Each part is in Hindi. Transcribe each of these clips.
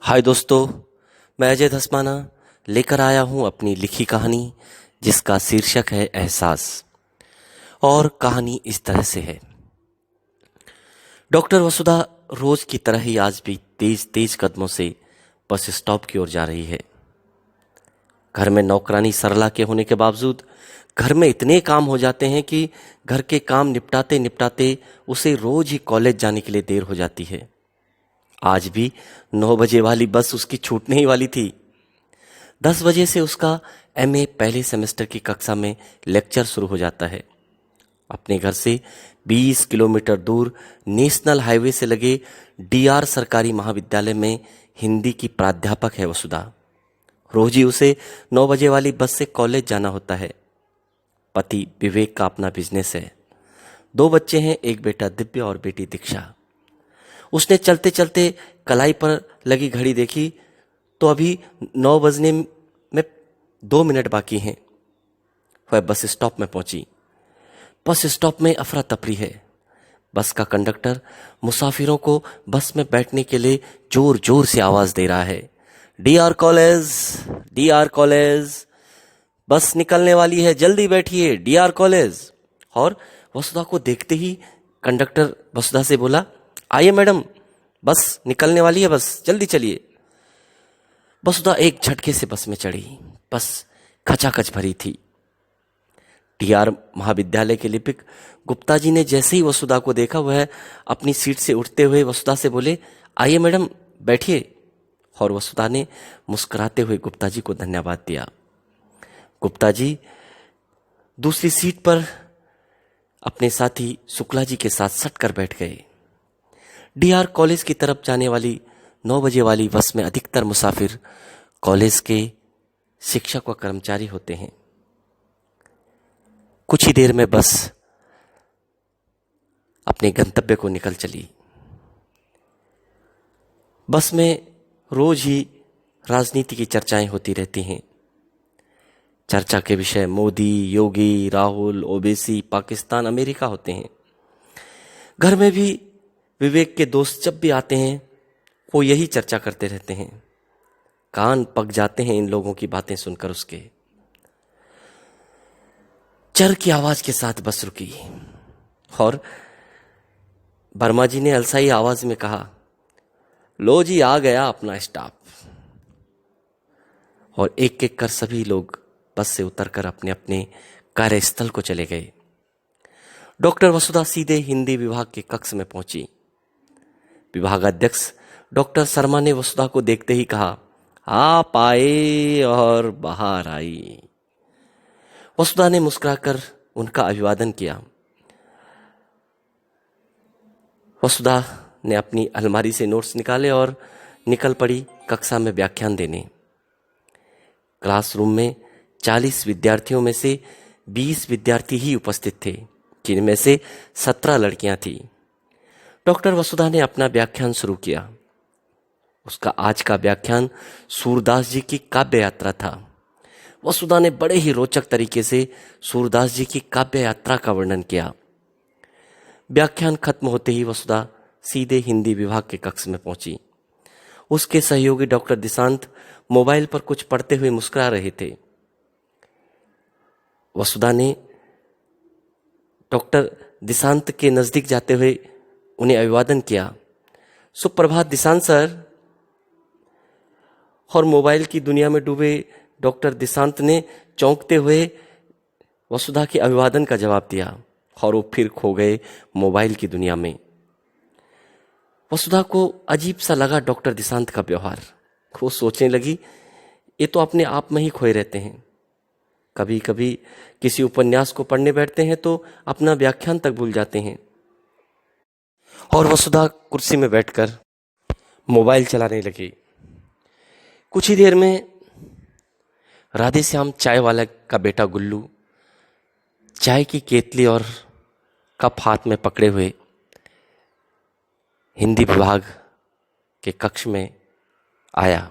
हाय दोस्तों, मैं अजय धसमाना लेकर आया हूं अपनी लिखी कहानी जिसका शीर्षक है एहसास। और कहानी इस तरह से है। डॉक्टर वसुधा रोज की तरह ही आज भी तेज तेज कदमों से बस स्टॉप की ओर जा रही है। घर में नौकरानी सरला के होने के बावजूद घर में इतने काम हो जाते हैं कि घर के काम निपटाते निपटाते उसे रोज ही कॉलेज जाने के लिए देर हो जाती है। आज भी 9 बजे वाली बस उसकी छूटने ही वाली थी। 10 बजे से उसका एमए पहले सेमेस्टर की कक्षा में लेक्चर शुरू हो जाता है। अपने घर से 20 किलोमीटर दूर नेशनल हाईवे से लगे डीआर सरकारी महाविद्यालय में हिंदी की प्राध्यापक है वसुधा। रोज ही उसे 9 बजे वाली बस से कॉलेज जाना होता है। पति विवेक का अपना बिजनेस है। 2 बच्चे हैं, एक बेटा दिव्य और बेटी दीक्षा। उसने चलते चलते कलाई पर लगी घड़ी देखी तो अभी 9 बजने में 2 मिनट बाकी हैं। वह बस स्टॉप में पहुंची। बस स्टॉप में अफरा तफरी है। बस का कंडक्टर मुसाफिरों को बस में बैठने के लिए जोर जोर से आवाज दे रहा है, डीआर कॉलेज, डीआर कॉलेज, बस निकलने वाली है, जल्दी बैठिए, डीआर कॉलेज। और वसुधा को देखते ही कंडक्टर वसुधा से बोला, आइए मैडम, बस निकलने वाली है, बस जल्दी चलिए। वसुधा एक झटके से बस में चढ़ी। बस खचाखच भरी थी। टीआर महाविद्यालय के लिपिक गुप्ता जी ने जैसे ही वसुधा को देखा, वह अपनी सीट से उठते हुए वसुधा से बोले, आइए मैडम, बैठिए। और वसुधा ने मुस्कुराते हुए गुप्ता जी को धन्यवाद दिया। गुप्ता जी दूसरी सीट पर अपने साथी शुक्ला जी के साथ सटकर बैठ गए। डीआर कॉलेज की तरफ जाने वाली 9 बजे वाली बस में अधिकतर मुसाफिर कॉलेज के शिक्षक व कर्मचारी होते हैं। कुछ ही देर में बस अपने गंतव्य को निकल चली। बस में रोज ही राजनीति की चर्चाएं होती रहती हैं। चर्चा के विषय मोदी, योगी, राहुल, ओवैसी, पाकिस्तान, अमेरिका होते हैं। घर में भी विवेक के दोस्त जब भी आते हैं वो यही चर्चा करते रहते हैं। कान पक जाते हैं इन लोगों की बातें सुनकर उसके। चर की आवाज के साथ बस रुकी और वर्मा जी ने अलसाई आवाज में कहा, लो जी, आ गया अपना स्टाफ। और एक एक कर सभी लोग बस से उतरकर अपने अपने कार्यस्थल को चले गए। डॉक्टर वसुधा सीधे हिंदी विभाग के कक्ष में पहुंची। विभागाध्यक्ष डॉक्टर शर्मा ने वसुधा को देखते ही कहा, आप आए और बाहर आई। वसुधा ने मुस्कुराकर उनका अभिवादन किया। वसुधा ने अपनी अलमारी से नोट्स निकाले और निकल पड़ी कक्षा में व्याख्यान देने। क्लासरूम में 40 विद्यार्थियों में से 20 विद्यार्थी ही उपस्थित थे, जिनमें से 17 लड़कियां थीं। डॉक्टर वसुधा ने अपना व्याख्यान शुरू किया। उसका आज का व्याख्यान सूरदास जी की काव्य यात्रा था। वसुधा ने बड़े ही रोचक तरीके से सूरदास जी की काव्य यात्रा का वर्णन किया। व्याख्यान खत्म होते ही वसुधा सीधे हिंदी विभाग के कक्ष में पहुंची। उसके सहयोगी डॉक्टर दिशांत मोबाइल पर कुछ पढ़ते हुए मुस्कुरा रहे थे। वसुधा ने डॉक्टर दिशांत के नजदीक जाते हुए उन्हें अभिवादन किया, सुप्रभात दिशांत सर। और मोबाइल की दुनिया में डूबे डॉक्टर दिशांत ने चौंकते हुए वसुधा के अभिवादन का जवाब दिया और वो फिर खो गए मोबाइल की दुनिया में। वसुधा को अजीब सा लगा डॉक्टर दिशांत का व्यवहार। वो सोचने लगी, ये तो अपने आप में ही खोए रहते हैं। कभी कभी किसी उपन्यास को पढ़ने बैठते हैं तो अपना व्याख्यान तक भूल जाते हैं। और वसुधा कुर्सी में बैठकर मोबाइल चलाने लगी। कुछ ही देर में राधे श्याम चाय वाला का बेटा गुल्लू चाय की केतली और कप हाथ में पकड़े हुए हिंदी विभाग के कक्ष में आया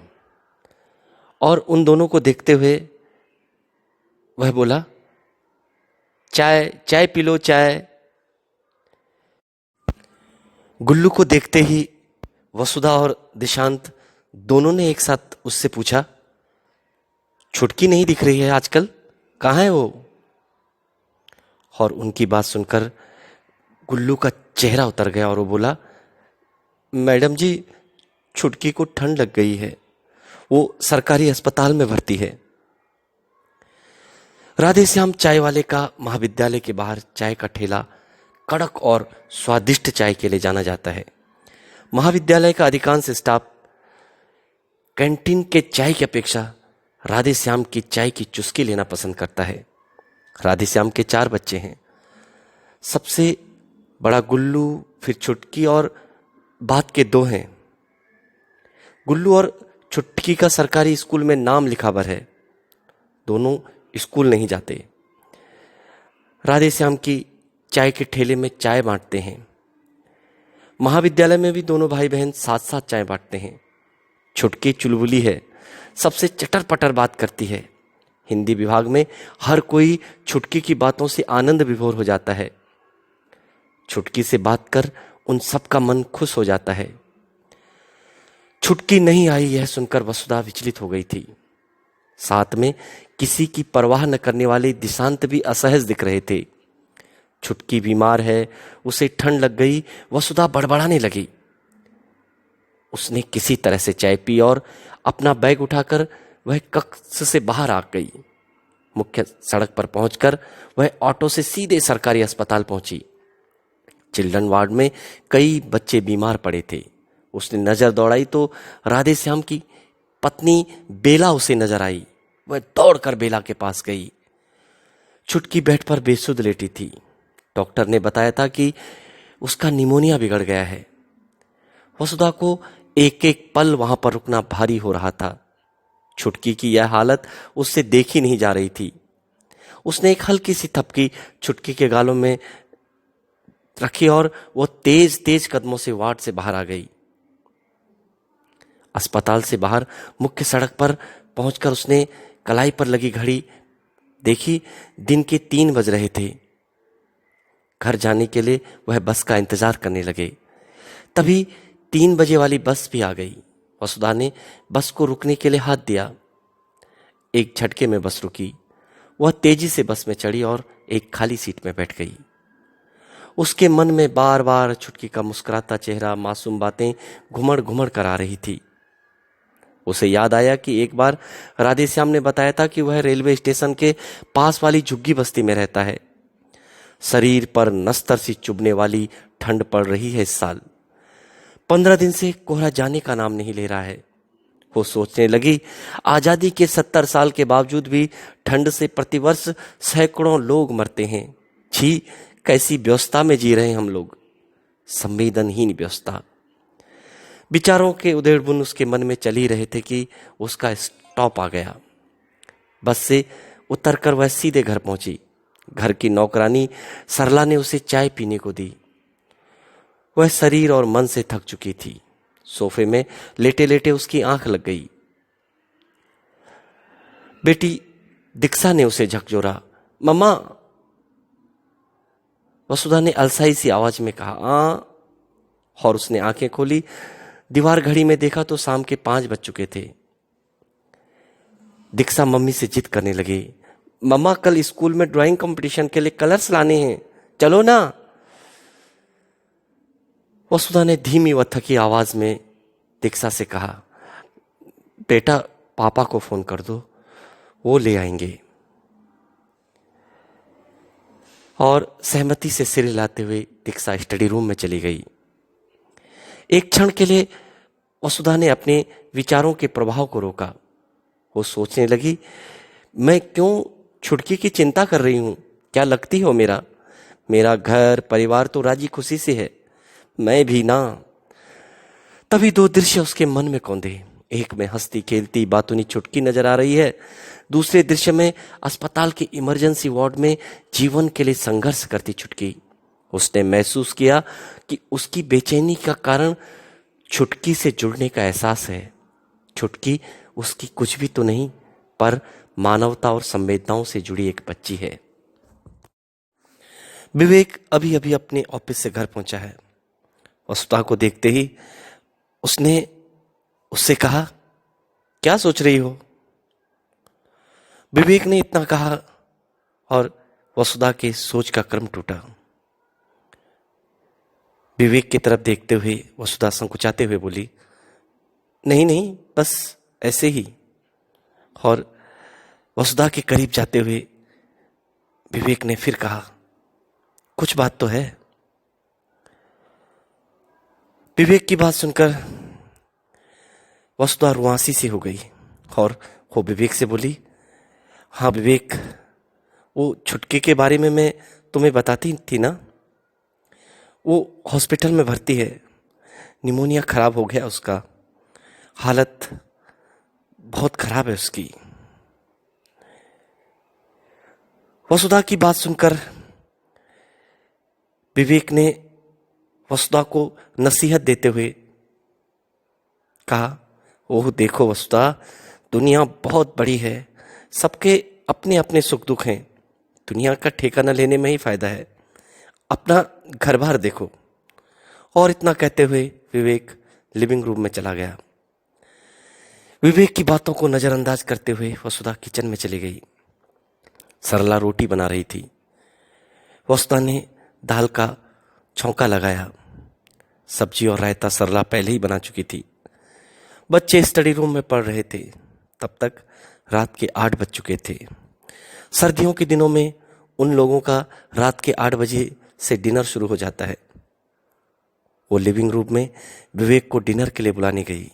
और उन दोनों को देखते हुए वह बोला, चाय चाय पी लो, चाय। गुल्लू को देखते ही वसुधा और दिशांत दोनों ने एक साथ उससे पूछा, छुटकी नहीं दिख रही है आजकल, कहाँ है वो? और उनकी बात सुनकर गुल्लू का चेहरा उतर गया और वो बोला, मैडम जी, छुटकी को ठंड लग गई है, वो सरकारी अस्पताल में भर्ती है। राधेश्याम चाय वाले का महाविद्यालय के बाहर चाय का ठेला कड़क और स्वादिष्ट चाय के लिए जाना जाता है। महाविद्यालय का अधिकांश स्टाफ कैंटीन के चाय की अपेक्षा राधेश्याम की चाय की चुस्की लेना पसंद करता है। राधेश्याम के 4 बच्चे हैं। सबसे बड़ा गुल्लू, फिर छुटकी और बाद के 2 हैं। गुल्लू और छुटकी का सरकारी स्कूल में नाम लिखावर है। दोनों स्कूल नहीं जाते। राधेश्याम की चाय के ठेले में चाय बांटते हैं। महाविद्यालय में भी दोनों भाई बहन साथ साथ चाय बांटते हैं। छुटकी चुलबुली है, सबसे चटर पटर बात करती है। हिंदी विभाग में हर कोई छुटकी की बातों से आनंद विभोर हो जाता है। छुटकी से बात कर उन सबका मन खुश हो जाता है। छुटकी नहीं आई यह सुनकर वसुधा विचलित हो गई थी। साथ में किसी की परवाह न करने वाले दिशांत भी असहज दिख रहे थे। छुटकी बीमार है, उसे ठंड लग गई, वसुधा बड़बड़ाने लगी। उसने किसी तरह से चाय पी और अपना बैग उठाकर वह कक्ष से बाहर आ गई। मुख्य सड़क पर पहुंचकर वह ऑटो से सीधे सरकारी अस्पताल पहुंची। चिल्ड्रन वार्ड में कई बच्चे बीमार पड़े थे। उसने नजर दौड़ाई तो राधेश्याम की पत्नी बेला उसे नजर आई। वह दौड़कर बेला के पास गई। छुटकी बेड पर बेसुध लेटी थी। डॉक्टर ने बताया था कि उसका निमोनिया बिगड़ गया है। वसुधा को एक एक पल वहां पर रुकना भारी हो रहा था। छुटकी की यह हालत उससे देखी नहीं जा रही थी। उसने एक हल्की सी थपकी छुटकी के गालों में रखी और वो तेज तेज कदमों से वार्ड से बाहर आ गई। अस्पताल से बाहर मुख्य सड़क पर पहुंचकर उसने कलाई पर लगी घड़ी देखी। दिन के 3 बज रहे थे। घर जाने के लिए वह बस का इंतजार करने लगे। तभी 3 बजे वाली बस भी आ गई। वसुधा ने बस को रुकने के लिए हाथ दिया। एक झटके में बस रुकी। वह तेजी से बस में चढ़ी और एक खाली सीट में बैठ गई। उसके मन में बार बार छुटकी का मुस्कुराता चेहरा, मासूम बातें घुमड़ घुमड़ कर आ रही थी। उसे याद आया कि एक बार राधेश्याम ने बताया था कि वह रेलवे स्टेशन के पास वाली झुग्गी बस्ती में रहता है। शरीर पर नस्तर सी चुभने वाली ठंड पड़ रही है इस साल। 15 दिन से कोहरा जाने का नाम नहीं ले रहा है। वो सोचने लगी, आजादी के 70 साल के बावजूद भी ठंड से प्रतिवर्ष सैकड़ों लोग मरते हैं। छी, कैसी व्यवस्था में जी रहे हैं हम लोग, संवेदनहीन व्यवस्था। विचारों के उधेड़बुन उसके मन में चल ही रहे थे कि उसका स्टॉप आ गया। बस से उतरकर वह सीधे घर पहुंची। घर की नौकरानी सरला ने उसे चाय पीने को दी। वह शरीर और मन से थक चुकी थी। सोफे में लेटे लेटे उसकी आंख लग गई। बेटी दीक्षा ने उसे झकझोरा। मम्मा, वसुधा ने अलसाई सी आवाज में कहा। और उसने आंखें खोली। दीवार घड़ी में देखा तो शाम के 5 बज चुके थे। दीक्षा मम्मी से जिद करने लगी। मम्मा, कल स्कूल में ड्राइंग कंपटीशन के लिए कलर्स लाने हैं, चलो ना। वसुधा ने धीमी व थकी आवाज में दीक्षा से कहा, बेटा पापा को फोन कर दो, वो ले आएंगे। और सहमति से सिर हिलाते हुए दीक्षा स्टडी रूम में चली गई। एक क्षण के लिए वसुधा ने अपने विचारों के प्रभाव को रोका। वो सोचने लगी, मैं क्यों छुटकी की चिंता कर रही हूं? क्या लगती हो मेरा घर परिवार तो राजी खुशी से है, मैं भी ना। तभी 2 दृश्य उसके मन में कौंधे। एक में हंसती खेलती बातूनी छुटकी नजर आ रही है। दूसरे दृश्य में अस्पताल के इमरजेंसी वार्ड में जीवन के लिए संघर्ष करती छुटकी। उसने महसूस किया कि उसकी बेचैनी का कारण छुटकी से जुड़ने का एहसास है। छुटकी उसकी कुछ भी तो नहीं, पर मानवता और संवेदनाओं से जुड़ी एक बच्ची है। विवेक अभी अभी अपने ऑफिस से घर पहुंचा है। वसुधा को देखते ही उसने उससे कहा, क्या सोच रही हो? विवेक ने इतना कहा और वसुधा के सोच का क्रम टूटा। विवेक की तरफ देखते हुए वसुधा संकुचाते हुए बोली, नहीं नहीं, बस ऐसे ही। और वसुधा के करीब जाते हुए विवेक ने फिर कहा, कुछ बात तो है। विवेक की बात सुनकर वसुधा रुआंसी सी हो गई और वो विवेक से बोली, हाँ विवेक, वो छुटके के बारे में मैं तुम्हें बताती थी ना, वो हॉस्पिटल में भर्ती है। निमोनिया खराब हो गया उसका, हालत बहुत खराब है उसकी। वसुधा की बात सुनकर विवेक ने वसुधा को नसीहत देते हुए कहा, ओह देखो वसुधा, दुनिया बहुत बड़ी है, सबके अपने अपने सुख दुख हैं, दुनिया का ठेका न लेने में ही फायदा है, अपना घर बार देखो। और इतना कहते हुए विवेक लिविंग रूम में चला गया। विवेक की बातों को नजरअंदाज करते हुए वसुधा किचन में चली गई। सरला रोटी बना रही थी। वसुधा ने दाल का छौंका लगाया। सब्जी और रायता सरला पहले ही बना चुकी थी। बच्चे स्टडी रूम में पढ़ रहे थे। तब तक रात के 8 बज चुके थे। सर्दियों के दिनों में उन लोगों का रात के 8 बजे से डिनर शुरू हो जाता है। वो लिविंग रूम में विवेक को डिनर के लिए बुलाने गई।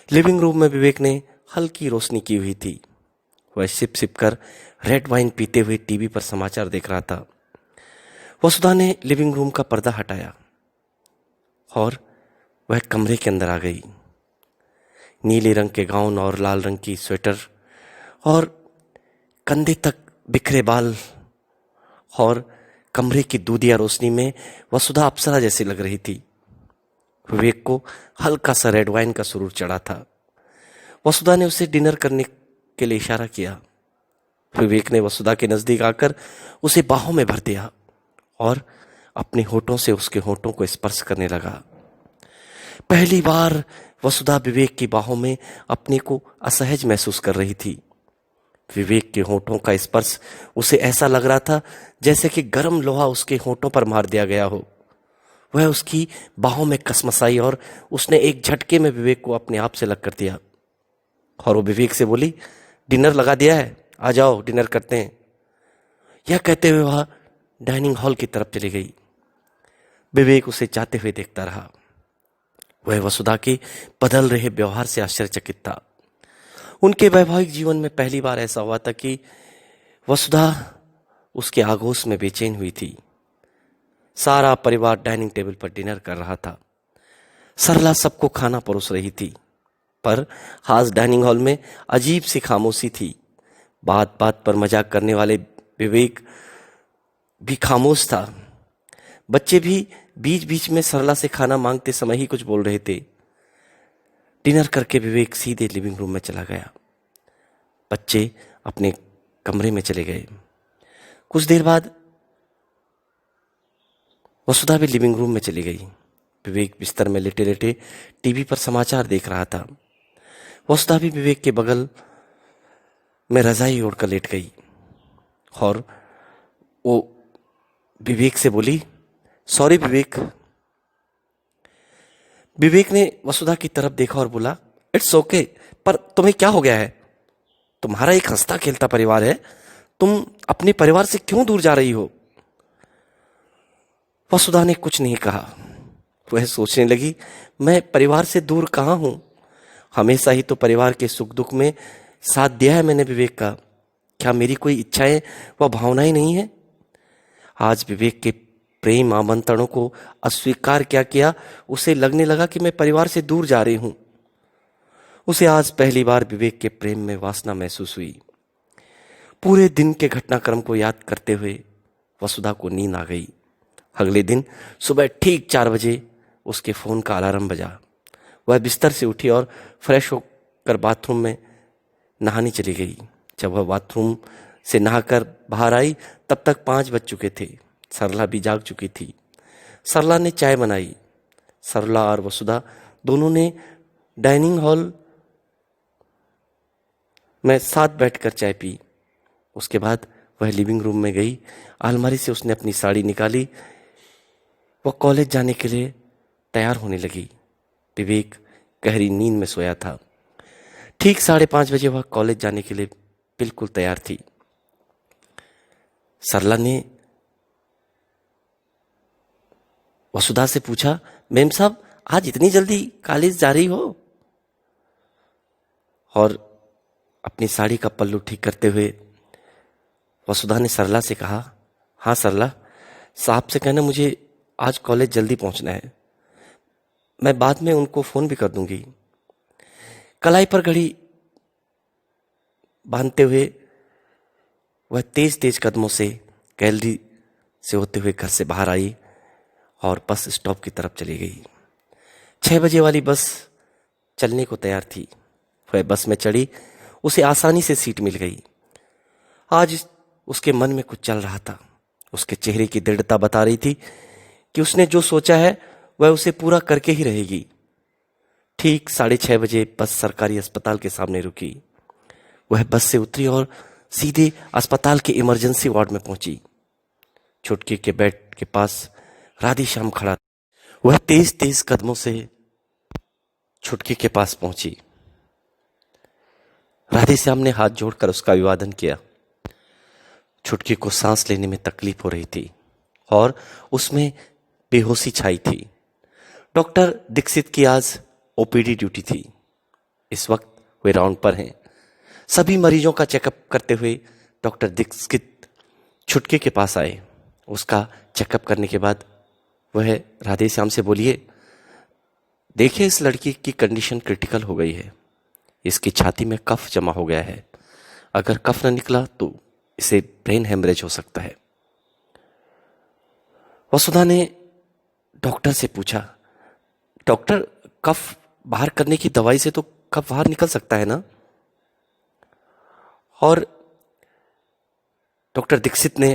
लिविंग रूम में विवेक ने हल्की रोशनी की हुई थी। वह सिप सिप कर रेड वाइन पीते हुए टीवी पर समाचार देख रहा था। वसुधा ने लिविंग रूम का पर्दा हटाया और वह कमरे के अंदर आ गई। नीले रंग के गाउन और लाल रंग की स्वेटर और कंधे तक बिखरे बाल और कमरे की दूधिया रोशनी में वसुधा अप्सरा जैसी लग रही थी। विवेक को हल्का सा रेड वाइन का सुरूर चढ़ा था। वसुधा ने उसे डिनर करने के लिए इशारा किया। विवेक ने वसुधा के नजदीक आकर उसे बाहों में भर दिया और अपने होठों से उसके होठों को स्पर्श करने लगा। पहली बार वसुधा विवेक की बाहों में अपने को असहज महसूस कर रही थी। विवेक के होठों का स्पर्श उसे ऐसा लग रहा था जैसे कि गर्म लोहा उसके होठों पर मार दिया गया हो। वह उसकी बाहों में कसमसाई और उसने एक झटके में विवेक को अपने आप से अलग कर दिया। और वो विवेक से बोली, डिनर लगा दिया है, आ जाओ डिनर करते हैं। यह कहते हुए वह डाइनिंग हॉल की तरफ चली गई। विवेक उसे जाते हुए देखता रहा। वह वसुधा के बदल रहे व्यवहार से आश्चर्यचकित था। उनके वैवाहिक जीवन में पहली बार ऐसा हुआ था कि वसुधा उसके आगोश में बेचैन हुई थी। सारा परिवार डाइनिंग टेबल पर डिनर कर रहा था। सरला सबको खाना परोस रही थी, पर आज डाइनिंग हॉल में अजीब सी खामोशी थी। बात बात पर मजाक करने वाले विवेक भी खामोश था। बच्चे भी बीच बीच में सरला से खाना मांगते समय ही कुछ बोल रहे थे। डिनर करके विवेक सीधे लिविंग रूम में चला गया। बच्चे अपने कमरे में चले गए। कुछ देर बाद वसुधा भी लिविंग रूम में चली गई। विवेक बिस्तर में लेटे लेटे टीवी पर समाचार देख रहा था। वसुधा भी विवेक के बगल में रजाई ओढ़कर लेट गई और वो विवेक से बोली, सॉरी विवेक। विवेक ने वसुधा की तरफ देखा और बोला, इट्स ओके, पर तुम्हें क्या हो गया है? तुम्हारा एक हंसता खेलता परिवार है, तुम अपने परिवार से क्यों दूर जा रही हो? वसुधा ने कुछ नहीं कहा। वह सोचने लगी, मैं परिवार से दूर कहाँ हूं? हमेशा ही तो परिवार के सुख दुख में साथ दिया है मैंने विवेक का। क्या मेरी कोई इच्छाएं व भावनाएं नहीं है? आज विवेक के प्रेम आमंत्रणों को अस्वीकार क्या किया, उसे लगने लगा कि मैं परिवार से दूर जा रही हूं। उसे आज पहली बार विवेक के प्रेम में वासना महसूस हुई। पूरे दिन के घटनाक्रम को याद करते हुए वसुधा को नींद आ गई। अगले दिन सुबह ठीक 4 बजे उसके फोन का अलार्म बजा। वह बिस्तर से उठी और फ्रेश होकर बाथरूम में नहाने चली गई। जब वह बाथरूम से नहाकर बाहर आई तब तक 5 बज चुके थे। सरला भी जाग चुकी थी। सरला ने चाय बनाई। सरला और वसुधा दोनों ने डाइनिंग हॉल में साथ बैठकर चाय पी। उसके बाद वह लिविंग रूम में गई। अलमारी से उसने अपनी साड़ी निकाली। वह कॉलेज जाने के लिए तैयार होने लगी। विवेक गहरी नींद में सोया था। ठीक 5:30 बजे वह कॉलेज जाने के लिए बिल्कुल तैयार थी। सरला ने वसुधा से पूछा, मैम साहब आज इतनी जल्दी कॉलेज जा रही हो? और अपनी साड़ी का पल्लू ठीक करते हुए वसुधा ने सरला से कहा, हाँ सरला, साहब से कहना मुझे आज कॉलेज जल्दी पहुंचना है। मैं बाद में उनको फोन भी कर दूंगी। कलाई पर घड़ी बांधते हुए वह तेज तेज कदमों से गैलरी से होते हुए घर से बाहर आई और बस स्टॉप की तरफ चली गई। 6 बजे वाली बस चलने को तैयार थी। वह बस में चढ़ी। उसे आसानी से सीट मिल गई। आज उसके मन में कुछ चल रहा था। उसके चेहरे की दृढ़ता बता रही थी कि उसने जो सोचा है वह उसे पूरा करके ही रहेगी। ठीक 6:30 बजे बस सरकारी अस्पताल के सामने रुकी। वह बस से उतरी और सीधे अस्पताल के इमरजेंसी वार्ड में पहुंची। छुटकी के बेड के पास राधेश्याम खड़ा। वह तेज तेज कदमों से छुटकी के पास पहुंची। राधेश्याम ने हाथ जोड़कर उसका अभिवादन किया। छुटकी को सांस लेने में तकलीफ हो रही थी और उसमें बेहोशी छाई थी। डॉक्टर दीक्षित की आज ओपीडी ड्यूटी थी। इस वक्त वे राउंड पर हैं। सभी मरीजों का चेकअप करते हुए डॉक्टर दीक्षित छुटकी के पास आए। उसका चेकअप करने के बाद वह राधेश्याम से बोलिए, देखिए इस लड़की की कंडीशन क्रिटिकल हो गई है। इसकी छाती में कफ जमा हो गया है। अगर कफ न निकला तो इसे ब्रेन हेमरेज हो सकता है। वसुधा ने डॉक्टर से पूछा, डॉक्टर कफ बाहर करने की दवाई से तो कफ बाहर निकल सकता है ना? और डॉक्टर दीक्षित ने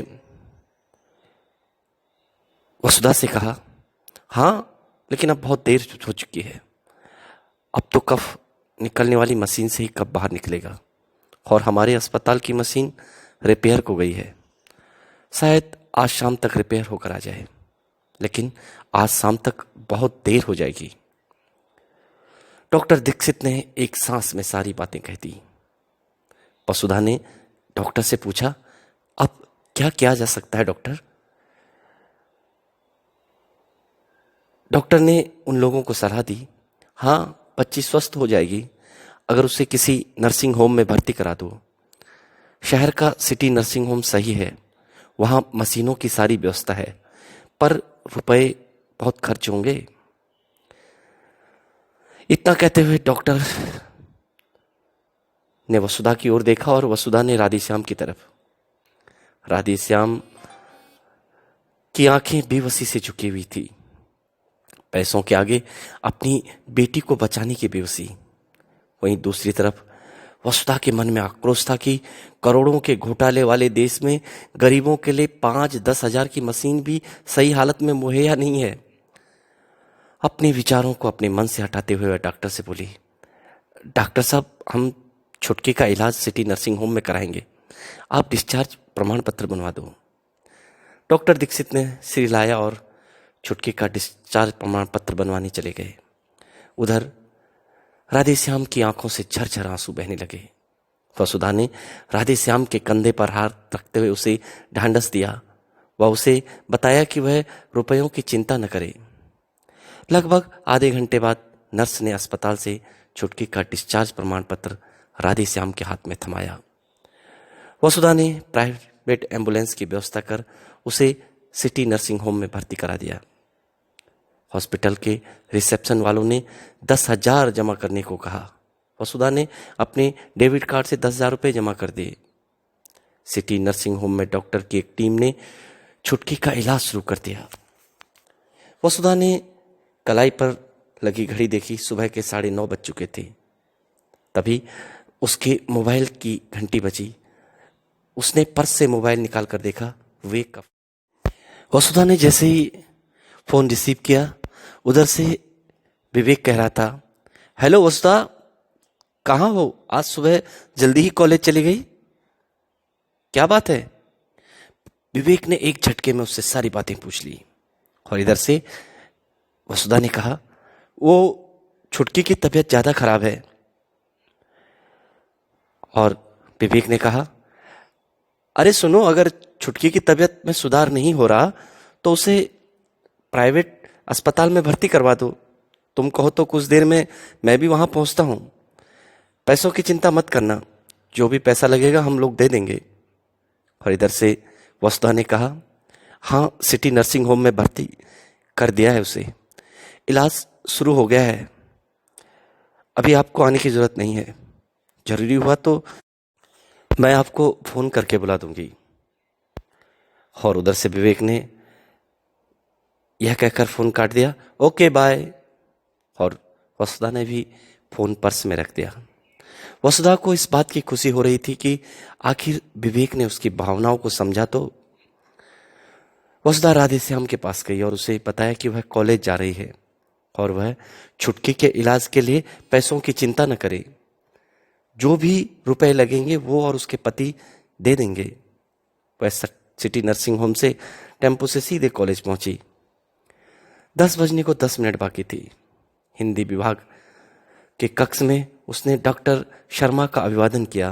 वसुधा से कहा, हाँ लेकिन अब बहुत देर हो चुकी है। अब तो कफ निकलने वाली मशीन से ही कफ बाहर निकलेगा और हमारे अस्पताल की मशीन रिपेयर हो गई है। शायद आज शाम तक रिपेयर होकर आ जाए, लेकिन आज शाम तक बहुत देर हो जाएगी। डॉक्टर दीक्षित ने एक सांस में सारी बातें कह दी। वसुधा ने डॉक्टर से पूछा, अब क्या किया जा सकता है डॉक्टर? डॉक्टर ने उन लोगों को सलाह दी, हाँ बच्ची स्वस्थ हो जाएगी अगर उसे किसी नर्सिंग होम में भर्ती करा दो। शहर का सिटी नर्सिंग होम सही है, वहां मशीनों की सारी व्यवस्था है, पर रुपए बहुत खर्च होंगे। इतना कहते हुए डॉक्टर ने वसुधा की ओर देखा और वसुधा ने राधेश्याम की तरफ। राधेश्याम की आंखें बेबसी से झुकी हुई थी। पैसों के आगे अपनी बेटी को बचाने की बेबसी। वहीं दूसरी तरफ वसुधा के मन में आक्रोश था कि करोड़ों के घोटाले वाले देश में गरीबों के लिए 5-10 हजार की मशीन भी सही हालत में मुहैया नहीं है। अपने विचारों को अपने मन से हटाते हुए वह डॉक्टर से बोली, डॉक्टर साहब हम छुटकी का इलाज सिटी नर्सिंग होम में कराएंगे, आप डिस्चार्ज प्रमाण पत्र बनवा दो। डॉक्टर दीक्षित ने सिर हिलाया और छुटकी का डिस्चार्ज प्रमाण पत्र बनवाने चले गए। उधर राधेश्याम की आंखों से झरझर आंसू बहने लगे। वसुधा ने राधेश्याम के कंधे पर हाथ रखते हुए उसे ढांढस दिया। वह उसे बताया कि वह रुपयों की चिंता न करे। लगभग आधे घंटे बाद नर्स ने अस्पताल से छुटकी का डिस्चार्ज प्रमाण पत्र राधेश्याम के हाथ में थमाया। वसुधा ने प्राइवेट एम्बुलेंस की व्यवस्था कर उसे सिटी नर्सिंग होम में भर्ती करा दिया। हॉस्पिटल के रिसेप्शन वालों ने 10,000 जमा करने को कहा। वसुधा ने अपने डेबिट कार्ड से 10,000 रुपये जमा कर दिए। सिटी नर्सिंग होम में डॉक्टर की एक टीम ने छुटकी का इलाज शुरू कर दिया। वसुधा ने कलाई पर लगी घड़ी देखी। सुबह के 9:30 बज चुके थे। तभी उसके मोबाइल की घंटी बजी। उसने पर्स से मोबाइल निकाल कर देखा, विवेक का। वसुधा ने जैसे ही फोन रिसीव किया, उधर से विवेक कह रहा था, हेलो वसुधा, कहाँ हो? आज सुबह जल्दी ही कॉलेज चली गई, क्या बात है? विवेक ने एक झटके में उससे सारी बातें पूछ ली। और इधर से वसुधा ने कहा, वो छुटकी की तबीयत ज्यादा खराब है। और विवेक ने कहा, अरे सुनो, अगर छुटकी की तबीयत में सुधार नहीं हो रहा तो उसे प्राइवेट अस्पताल में भर्ती करवा दो। तुम कहो तो कुछ देर में मैं भी वहां पहुंचता हूं। पैसों की चिंता मत करना, जो भी पैसा लगेगा हम लोग दे देंगे। और इधर से वसुधा ने कहा, हाँ, सिटी नर्सिंग होम में भर्ती कर दिया है उसे, इलाज शुरू हो गया है। अभी आपको आने की जरूरत नहीं है, जरूरी हुआ तो मैं आपको फोन करके बुला दूंगी। और उधर से विवेक ने यह कहकर फोन काट दिया, ओके बाय। और वसुधा ने भी फोन पर्स में रख दिया। वसुधा को इस बात की खुशी हो रही थी कि आखिर विवेक ने उसकी भावनाओं को समझा। तो वसुधा राधे श्याम के पास गई और उसे बताया कि वह कॉलेज जा रही है और वह छुटकी के इलाज के लिए पैसों की चिंता न करे, जो भी रुपए लगेंगे वो और उसके पति दे देंगे। वह सिटी नर्सिंग होम से टेम्पो से सीधे कॉलेज पहुंची। 10 बजने को 10 मिनट बाकी थी। हिंदी विभाग के कक्ष में उसने डॉक्टर शर्मा का अभिवादन किया।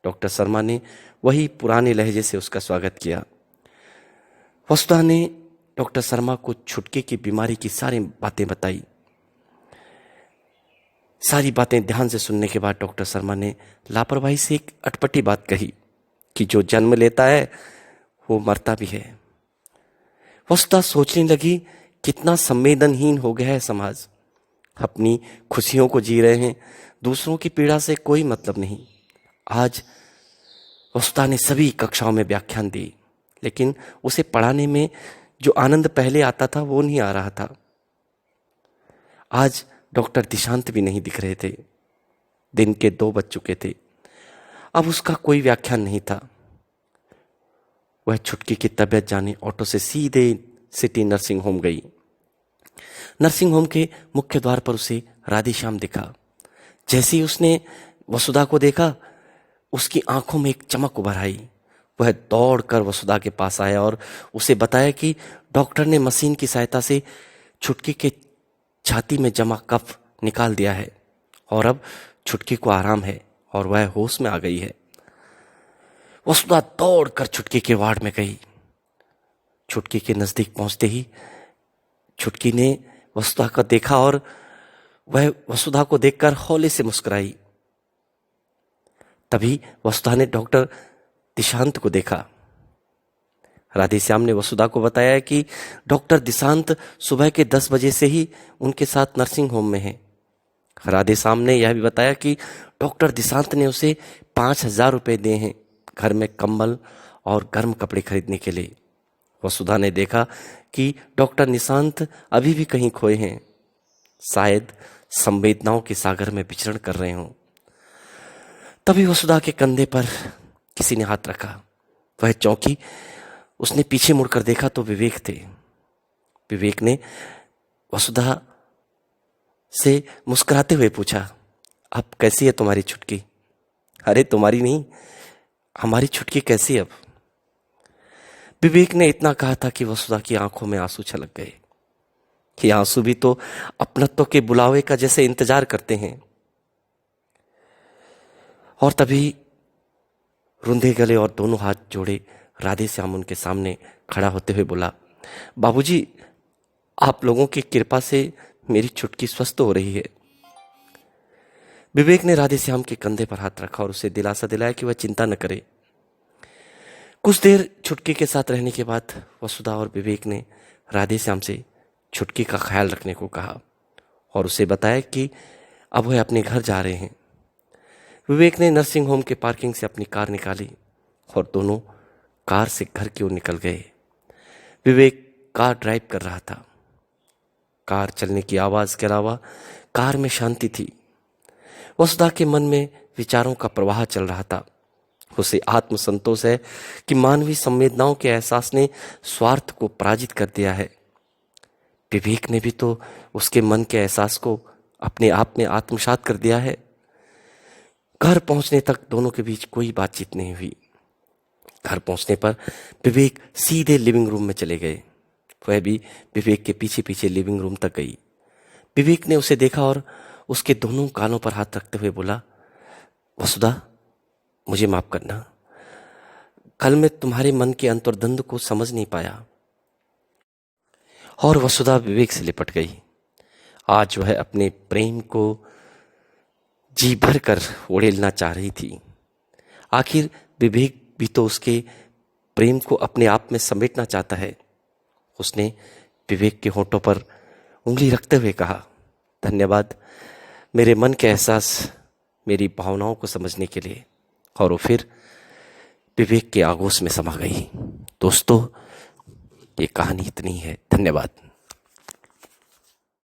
डॉक्टर शर्मा ने वही पुराने लहजे से उसका स्वागत किया। वसुधा ने डॉक्टर शर्मा को छुटके की बीमारी की सारी बातें बताई। सारी बातें ध्यान से सुनने के बाद डॉक्टर शर्मा ने लापरवाही से एक अटपटी बात कही कि जो जन्म लेता है वो मरता भी है। वसुधा सोचने लगी, कितना संवेदनहीन हो गया है समाज। अपनी खुशियों को जी रहे हैं, दूसरों की पीड़ा से कोई मतलब नहीं। आज वसुधा ने सभी कक्षाओं में व्याख्यान दी, लेकिन उसे पढ़ाने में जो आनंद पहले आता था वो नहीं आ रहा था। आज डॉक्टर दिशांत भी नहीं दिख रहे थे। दिन के 2 बज चुके थे। अब उसका कोई व्याख्यान नहीं था। वह छुटकी की तबीयत जाने ऑटो से सीधे सिटी नर्सिंग होम गई। नर्सिंग होम के मुख्य द्वार पर उसे राधेश्याम दिखा। जैसे ही उसने वसुधा को देखा, उसकी आंखों में एक चमक उभर आई। वह दौड़कर वसुधा के पास आया और उसे बताया कि डॉक्टर ने मशीन की सहायता से छुटकी के छाती में जमा कफ निकाल दिया है और अब छुटकी को आराम है और वह होश में आ गई है। वसुधा दौड़कर छुटकी के वार्ड में गई। छुटकी के नजदीक पहुंचते ही छुटकी ने वसुधा को देखा और वह वसुधा को देखकर हौले से मुस्कुराई। तभी वसुधा ने डॉक्टर दिशांत को देखा। राधेश्याम ने वसुधा को बताया कि डॉक्टर दिशांत सुबह के 10 बजे से ही उनके साथ नर्सिंग होम में हैं। राधेश्याम ने यह भी बताया कि डॉक्टर दिशांत ने उसे 5,000 रुपए दिए हैं घर में कंबल और गर्म कपड़े खरीदने के लिए। वसुधा ने देखा कि डॉक्टर निशांत अभी भी कहीं खोए हैं, शायद संवेदनाओं के सागर में विचरण कर रहे हों। तभी वसुधा के कंधे पर किसी ने हाथ रखा। वह चौंकी। उसने पीछे मुड़कर देखा तो विवेक थे। विवेक ने वसुधा से मुस्कुराते हुए पूछा, अब कैसी है तुम्हारी छुटकी? अरे तुम्हारी नहीं, हमारी छुटकी कैसी अब? विवेक ने इतना कहा था कि वसुधा की आंखों में आंसू छलक गए। ये आंसू भी तो अपनत्व के बुलावे का जैसे इंतजार करते हैं। और तभी रुंधे गले और दोनों हाथ जोड़े राधेश्याम उनके सामने खड़ा होते हुए बोला, बाबूजी, आप लोगों की कृपा से मेरी छुटकी स्वस्थ हो रही है। विवेक ने राधेश्याम के कंधे पर हाथ रखा और उसे दिलासा दिलाया कि वह चिंता न करे। कुछ देर छुटकी के साथ रहने के बाद वसुधा और विवेक ने राधेश्याम से छुटकी का ख्याल रखने को कहा और उसे बताया कि अब वह अपने घर जा रहे हैं। विवेक ने नर्सिंग होम के पार्किंग से अपनी कार निकाली और दोनों कार से घर की ओर निकल गए। विवेक कार ड्राइव कर रहा था। कार चलने की आवाज के अलावा कार में शांति थी। वसुधा के मन में विचारों का प्रवाह चल रहा था। उसे आत्मसंतोष है कि मानवीय संवेदनाओं के एहसास ने स्वार्थ को पराजित कर दिया है। विवेक ने भी तो उसके मन के एहसास को अपने आप में आत्मसात कर दिया है। घर पहुंचने तक दोनों के बीच कोई बातचीत नहीं हुई। घर पहुंचने पर विवेक सीधे लिविंग रूम में चले गए। वह भी विवेक के पीछे पीछे लिविंग रूम तक गई। विवेक ने उसे देखा और उसके दोनों कानों पर हाथ रखते हुए बोला, वसुधा, मुझे माफ करना। कल मैं तुम्हारे मन के अंतर्द्वंद को समझ नहीं पाया। और वसुधा विवेक से लिपट गई। आज वह अपने प्रेम को जी भर कर उड़ेलना चाह रही थी। आखिर विवेक भी तो उसके प्रेम को अपने आप में समेटना चाहता है। उसने विवेक के होठों पर उंगली रखते हुए कहा, धन्यवाद मेरे मन के एहसास, मेरी भावनाओं को समझने के लिए। और वो फिर विवेक के आगोश में समा गई। दोस्तों, ये कहानी इतनी है। धन्यवाद।